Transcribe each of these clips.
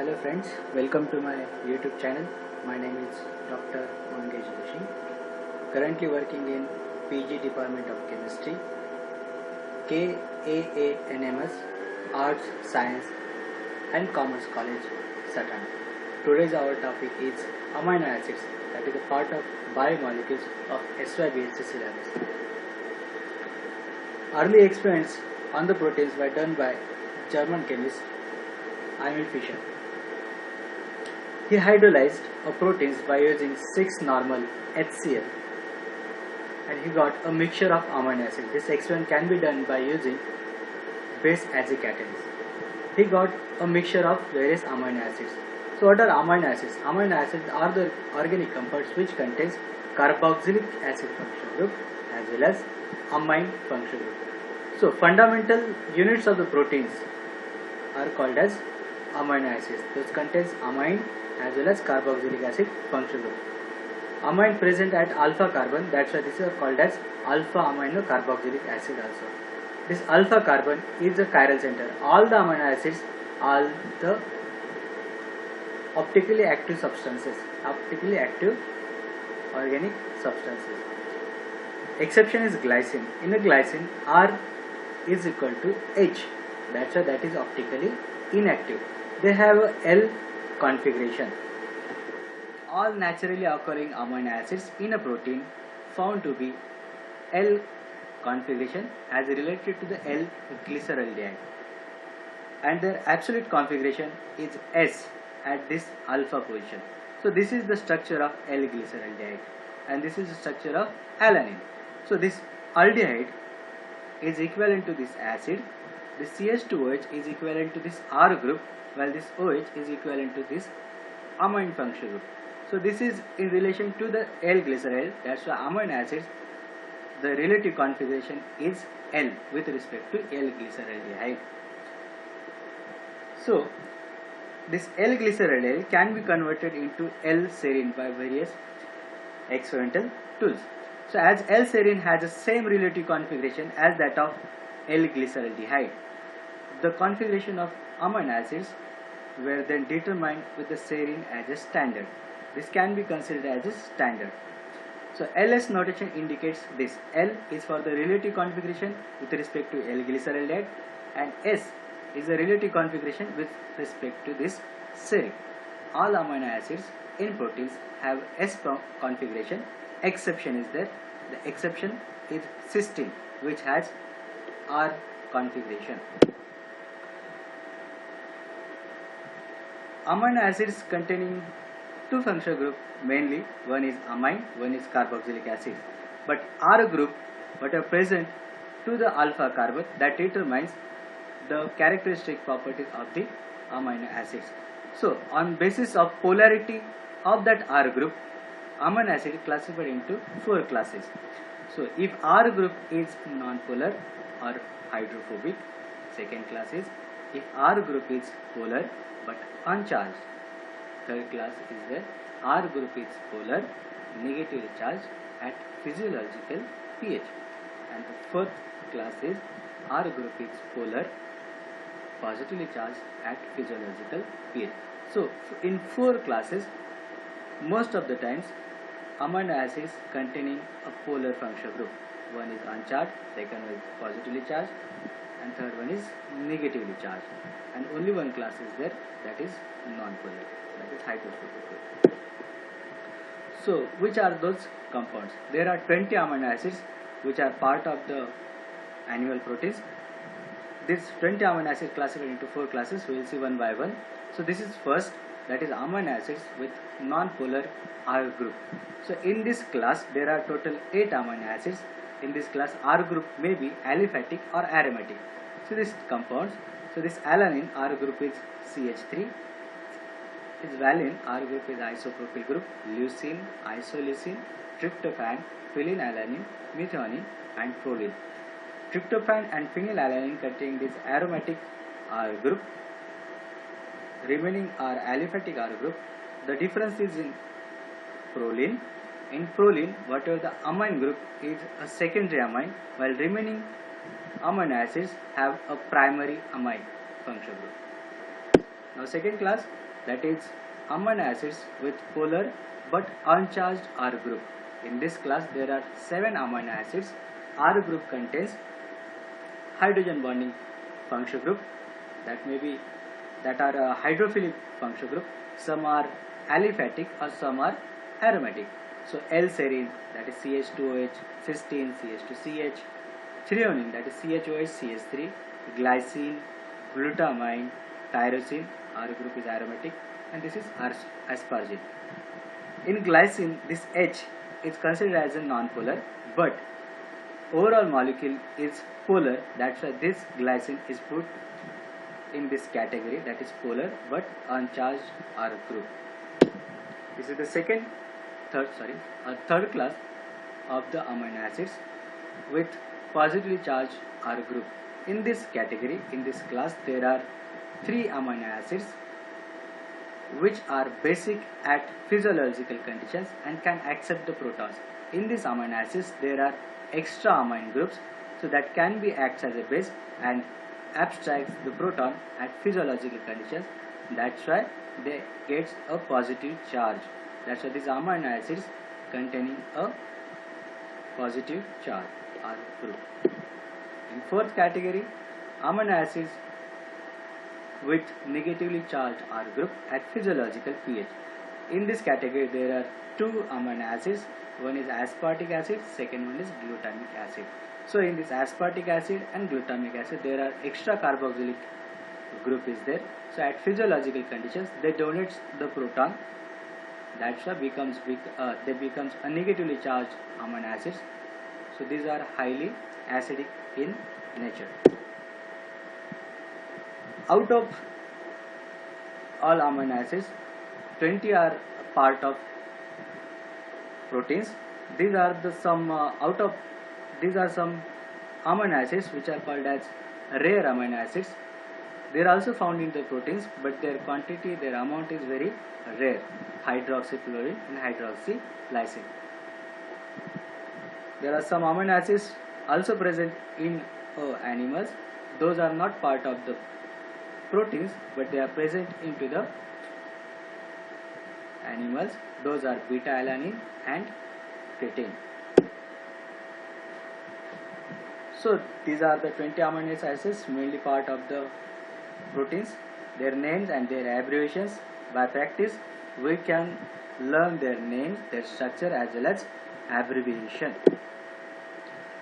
Hello friends, welcome to my YouTube channel. My name is Dr. Mangesh Joshi. Currently working in PG Department of Chemistry, KAANMS, Arts, Science and Commerce College, Satan. Today's our topic is amino acids, that is a part of biomolecules of SYBSc syllabus. Early experiments on the proteins were done by German chemist Emil Fischer. He hydrolyzed proteins by using 6 normal HCl and he got a mixture of amino acids. This experiment can be done by using base as a catalyst. He got a mixture of various amino acids. So what are amino acids? Amino acids are the organic compounds which contains carboxylic acid functional group as well as amine functional group. So fundamental units of the proteins are called as amino acids. Those contains amine as well as carboxylic acid functional group. Amine present at alpha carbon, that's why this is called as alpha amino carboxylic acid also. This alpha carbon is the chiral center. All the amino acids are the optically active substances, optically active organic substances. Exception is glycine. In the glycine, R is equal to H, that's why that is optically inactive. They have a L configuration. All naturally occurring amino acids in a protein found to be L configuration as related to the L glyceraldehyde, and their absolute configuration is S at this alpha position. So this is the structure of L glyceraldehyde and this is the structure of alanine. So this aldehyde is equivalent to this acid, this CH2OH is equivalent to this R group, while this OH is equivalent to this amine functional group. So this is in relation to the L glycerol, that's why amino acids, the relative configuration is L with respect to L glyceraldehyde. So this L glyceraldehyde can be converted into L serine by various experimental tools. So as L serine has the same relative configuration as that of L glyceraldehyde, the configuration of amino acids were then determined with the serine as a standard. This can be considered as a standard. So LS notation indicates this. L is for the relative configuration with respect to L glyceraldehyde and S is the relative configuration with respect to this serine. All amino acids in proteins have S configuration. Exception is there. The exception is cysteine, which has R configuration. Amino acids containing two functional groups, mainly one is amine, one is carboxylic acid, but R group what are present to the alpha carbon, that determines the characteristic properties of the amino acids. So on basis of polarity of that R group, amino acid is classified into 4 classes. So if R group is non-polar or hydrophobic, second class is if R group is polar but uncharged. Third class is where R group is polar, negatively charged at physiological pH. And the fourth class is R group is polar, positively charged at physiological pH. So in 4 classes, most of the times amino acids containing a polar functional group. One is uncharged, second one is positively charged, and third one is negatively charged. And only one class is there, that is non-polar, that is hydrophobic. So which are those compounds? There are 20 amino acids which are part of the animal proteins. These 20 amino acids classified into 4 classes. We will see one by one. So this is first, that is amino acids with non-polar R group. So in this class there are total 8 amino acids. In this class R group may be aliphatic or aromatic. So these compounds, so this alanine R group is CH3, its valine R group is isopropyl group, leucine, isoleucine, tryptophan, phenylalanine, methionine and proline. Tryptophan and phenylalanine contain this aromatic R group, remaining are aliphatic R group. The difference is in proline. In proline, whatever the amine group is a secondary amine, while remaining amino acids have a primary amine functional group. Now second class, that is amino acids with polar but uncharged R group. In this class there are 7 amino acids. R group contains hydrogen bonding functional group that are hydrophilic functional group. Some are aliphatic or some are aromatic. So L-serine, that is CH2OH, cysteine, CH2CH, threonine, that is CHOH, CH3, glycine, glutamine, tyrosine, R group is aromatic, and this is asparagine. In glycine, this H is considered as a non-polar, but overall molecule is polar. That's why this glycine is put in this category, that is polar but uncharged R group. This is the third class of the amino acids with positively charged R group. In this category, in this class, there are 3 amino acids which are basic at physiological conditions and can accept the protons. In these amino acids, there are extra amine groups, so that can be acts as a base and abstracts the proton at physiological conditions. That's why they get a positive charge. That's why these amino acids containing a positive charge R group. In fourth category, amino acids with negatively charged R group at physiological pH. In this category, there are 2 amino acids. One is aspartic acid, second one is glutamic acid. So in this aspartic acid and glutamic acid, there are extra carboxylic group is there. So at physiological conditions, they donate the proton. That's why they becomes a negatively charged amino acids. So these are highly acidic in nature. Out of all amino acids, 20 are part of proteins. These are some amino acids which are called as rare amino acids. They are also found in the proteins, but their quantity, their amount is very rare. Hydroxyfluorine and hydroxylysine. There are some amino acids also present in animals. Those are not part of the proteins, but they are present into the animals. Those are beta-alanine and creatine. So these are the 20 amino acids, mainly part of the proteins. Their names and their abbreviations. By practice, we can learn their names, their structure as well as abbreviation.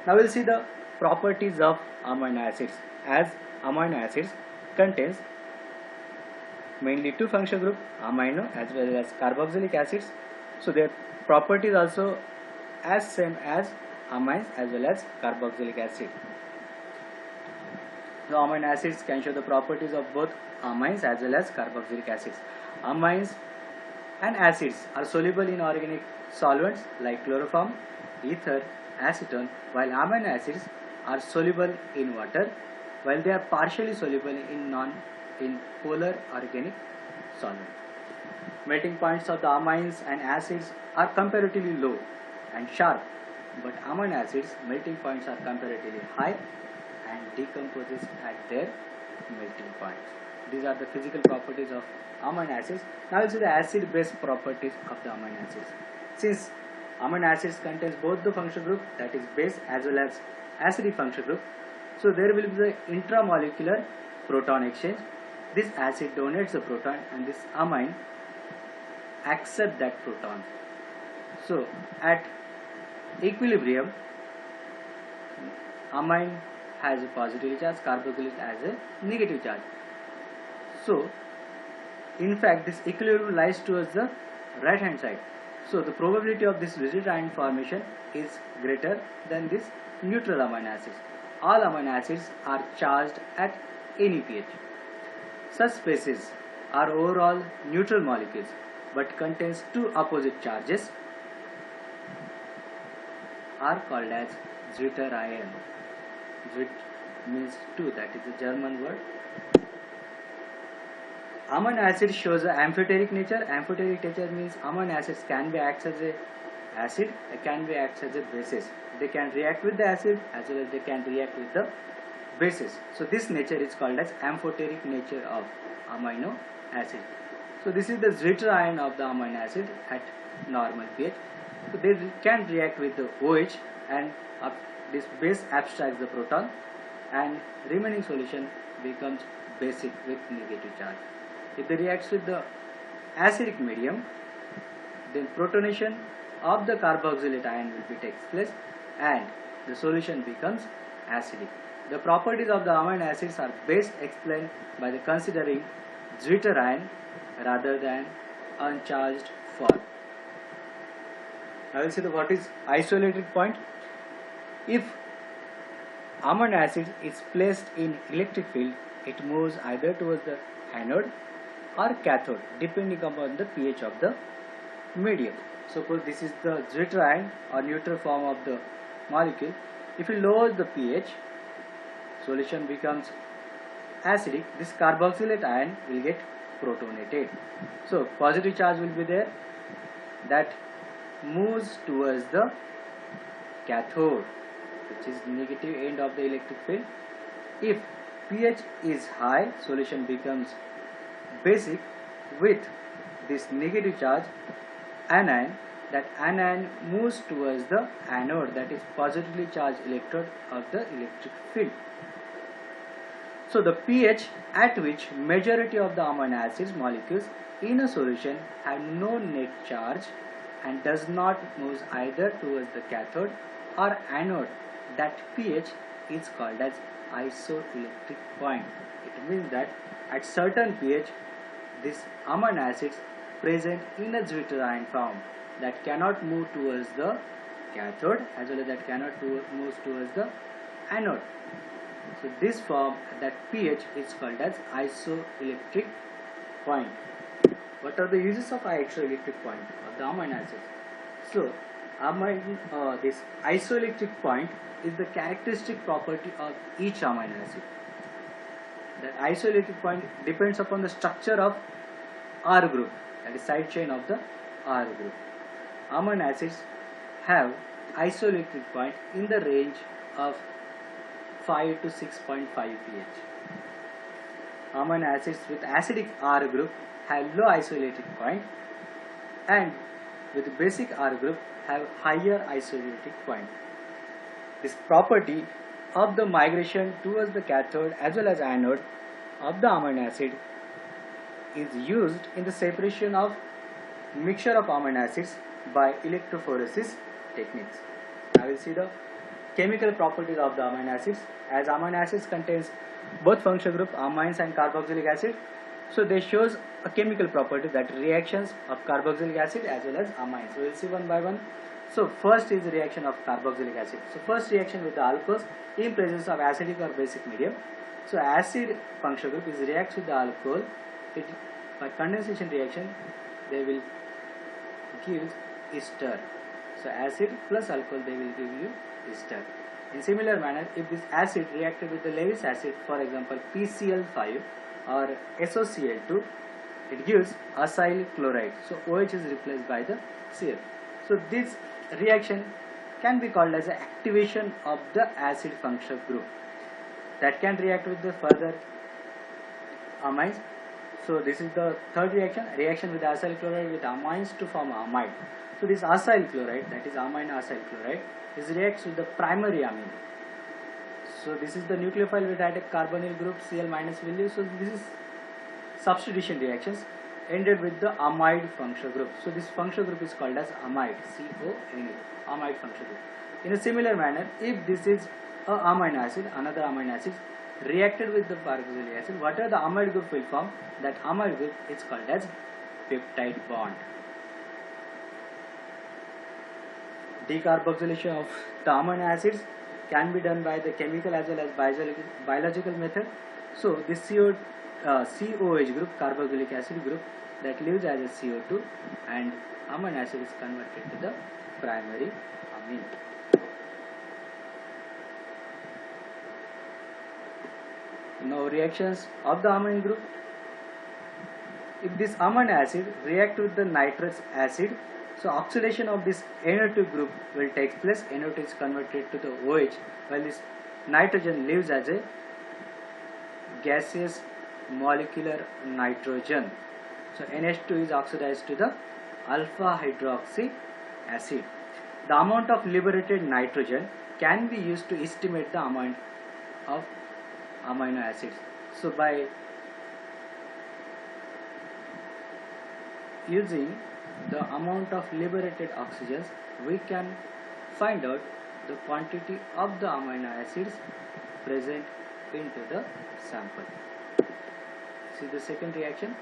Now we'll see the properties of amino acids. As amino acids contains mainly 2 functional groups, amino as well as carboxylic acids. So their properties also as same as amines as well as carboxylic acid. The amino acids can show the properties of both amines as well as carboxylic acids. Amines and acids are soluble in organic solvents like chloroform, ether, acetone, while amino acids are soluble in water, while they are partially soluble in polar organic solvent. Melting points of the amines and acids are comparatively low and sharp, but amino acids melting points are comparatively high and decomposes at their melting points. These are the physical properties of amino acids. Now we'll see the acid-base properties of the amino acids. Since amino acids contains both the functional group, that is base as well as acidic functional group, so there will be the intramolecular proton exchange. This acid donates the proton and this amine accept that proton. So at equilibrium, amine has a positive charge, carboxylic has a negative charge. So in fact this equilibrium lies towards the right hand side. So the probability of this rigid ion formation is greater than this neutral amino acids. All amino acids are charged at any pH. Such species are overall neutral molecules but contains 2 opposite charges are called as Zwitterion. Zwit means 2, that is a German word. Amino acid shows an amphoteric nature. Amphoteric nature means amino acids can be acts as a acid, can be acts as a basis. They can react with the acid as well as they can react with the basis. So this nature is called as amphoteric nature of amino acid. So So this is the zwitterion of the amino acid at normal pH. So they can react with the OH, and this base abstracts the proton, and remaining solution becomes basic with negative charge. If they reacts with the acidic medium, then protonation of the carboxylate ion will be takes place and the solution becomes acidic. The properties of the amino acids are best explained by the considering zwitterion rather than uncharged form. Now we'll see what is isoelectric point. If amino acid is placed in electric field, it moves either towards the anode or cathode depending upon the pH of the medium. Suppose this is the zwitterion or neutral form of the molecule. If you lower the pH, solution becomes acidic. This carboxylate ion will get protonated. So positive charge will be there that moves towards the cathode, which is negative end of the electric field. If pH is high, solution becomes basic with this negative charge anion. That anion moves towards the anode, that is positively charged electrode of the electric field. So the pH at which majority of the amino acids molecules in a solution have no net charge and does not move either towards the cathode or anode, that pH is called as isoelectric point. It means that at certain pH, these amino acids present in a zwitterion form that cannot move towards the cathode as well as that cannot move towards the anode. So this form, that pH is called as isoelectric point. What are the uses of isoelectric point of the amino acids? So this isoelectric point is the characteristic property of each amino acid. The isoelectric point depends upon the structure of R group, that is side chain of the R group. Amino acids have isoelectric point in the range of 5 to 6.5 pH. Amino acids with acidic R group have low isoelectric point, and with basic R group have higher isoelectric point. This property of the migration towards the cathode as well as anode of the amino acid is used in the separation of mixture of amino acids by electrophoresis techniques. I will see the chemical properties of the amino acids. As amino acids contains both functional group amines and carboxylic acid, so they shows a chemical property, that reactions of carboxylic acid as well as amines. So we will see one by one. So first is the reaction of carboxylic acid. So first reaction with the alcohols in presence of acidic or basic medium. So acid functional group is reacts with the alcohol. By condensation reaction, they will give ester. So acid plus alcohol, they will give you ester. In similar manner, if this acid reacted with the Lewis acid, for example PCl5 or SOCl2, it gives acyl chloride. So OH is replaced by the Cl. So this reaction can be called as an activation of the acid functional group that can react with the further amines. So this is the third reaction with acyl chloride with amines to form amide. So this acyl chloride, that is amine acyl chloride, is reacts with the primary amine. So this is the nucleophile with added carbonyl group Cl minus will leave. So this is substitution reactions ended with the amide functional group. So this functional group is called as amide, C-O-N-E, amide functional group. In a similar manner, if this is a amino acid, another amino acid reacted with the carboxylic acid, whatever the amide group will form, that amide group is called as peptide bond. Decarboxylation of the amino acids can be done by the chemical as well as biological method. So this COH group, carboxylic acid group, that leaves as a CO2, and amino acid is converted to the primary amine. Now reactions of the amine group. If this amino acid react with the nitrous acid, so oxidation of this NO2 group will take place. NO2 is converted to the OH, while this nitrogen leaves as a gaseous molecular nitrogen. So NH2 is oxidized to the alpha hydroxy acid. The amount of liberated nitrogen can be used to estimate the amount of amino acids. So by using the amount of liberated oxygens, we can find out the quantity of the amino acids present into the sample. See the second reaction.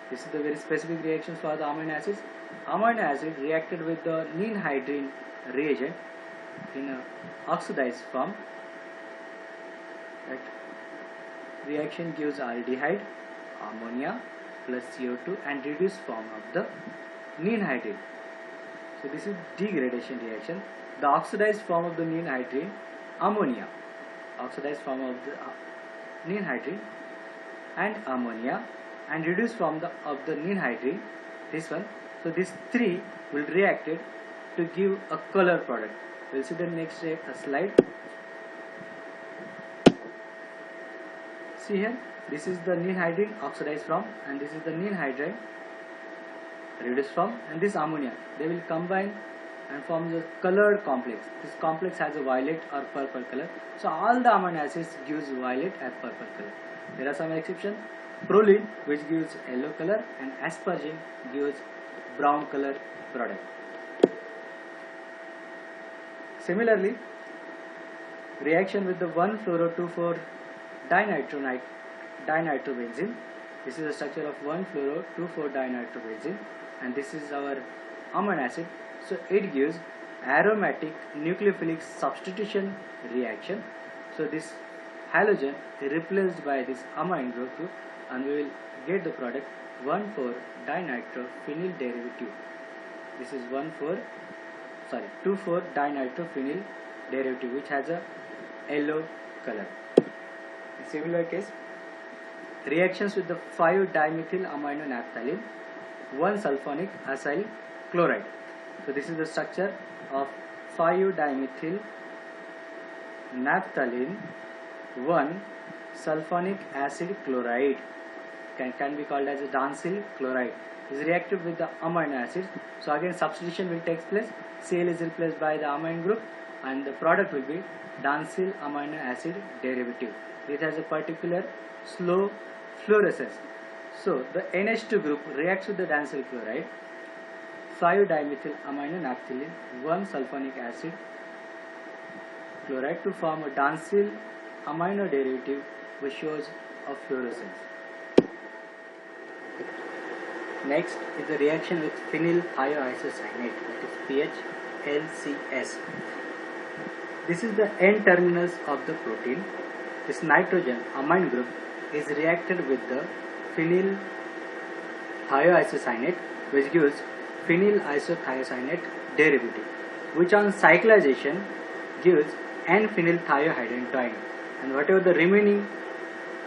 This is the very specific reaction for the amino acids. Amino acid reacted with the ninhydrin reagent in a oxidized form. That reaction gives aldehyde, ammonia plus CO2 and reduced form of the ninhydrin. So this is degradation reaction. The oxidized form of the ninhydrin, ammonia, oxidized form of the ninhydrin and ammonia, and reduced form of the ninhydrin, this one. So these three will react it to give a color product. We'll see the next slide. See here, this is the ninhydrin oxidized form, and this is the ninhydrin reduced form, and this ammonia. They will combine and form the colored complex. This complex has a violet or purple color. So all the amino acids gives violet and purple color. There are some exceptions. Proline, which gives yellow color, and asparagine gives brown color product. Similarly, reaction with the 1-fluoro-2,4 dinitrobenzene. This is the structure of 1-fluoro-2,4 dinitrobenzene, and this is our amino acid. So it gives aromatic nucleophilic substitution reaction. So this halogen is replaced by this amine group, and we will get the product 1,4-dinitrophenyl derivative. This is 2,4-dinitrophenyl derivative, which has a yellow color. In similar case, reactions with the 5-dimethyl amino naphthalene, 1-sulfonic acyl chloride. So this is the structure of 5-dimethyl naphthalene, 1-sulfonic acid chloride, can be called as a dansyl chloride. Is reactive with the amino acids. So again substitution will take place. Cl is replaced by the amine group, and the product will be dansyl amino acid derivative. It has a particular slow fluorescence. So the NH2 group reacts with the dansyl chloride, 5-dimethyl amino naphthalene, 1-sulfonic acid chloride to form a dansyl amino derivative, which shows a fluorescence. Next is the reaction with phenyl thioisocyanate, that is PHLCS. This is the N terminus of the protein. This nitrogen amine group is reacted with the phenyl thioisocyanate, which gives phenyl isothiocyanate derivative, which on cyclization gives N-phenyl thiohydrantoin, and whatever the remaining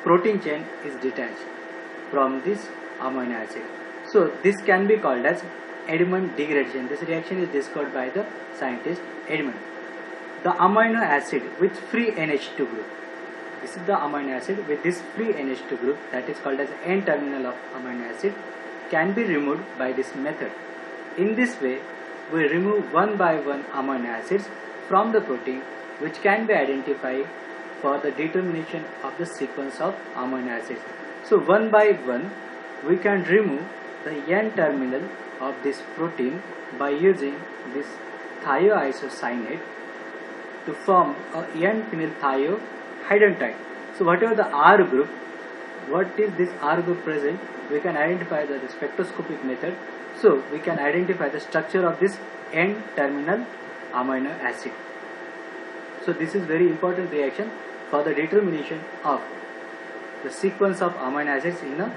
protein chain is detached from this amino acid. So this can be called as Edman degradation. This reaction is discovered by the scientist Edman. The amino acid with free NH2 group. This is the amino acid with this free NH2 group, that is called as N-terminal of amino acid, can be removed by this method. In this way, we remove one by one amino acids from the protein, which can be identified for the determination of the sequence of amino acids. So one by one, we can remove the N-terminal of this protein by using this thioisocyanate to form a N-phenyl thiohydrantoin. So whatever the R group, what is this R group present, we can identify the spectroscopic method. So we can identify the structure of this N-terminal amino acid. So this is very important reaction for the determination of the sequence of amino acids in a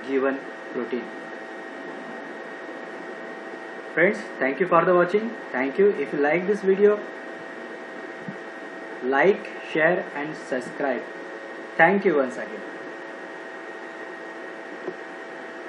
given protein. Friends, thank you for the watching. Thank you. If you like this video, like, share and subscribe. Thank you once again.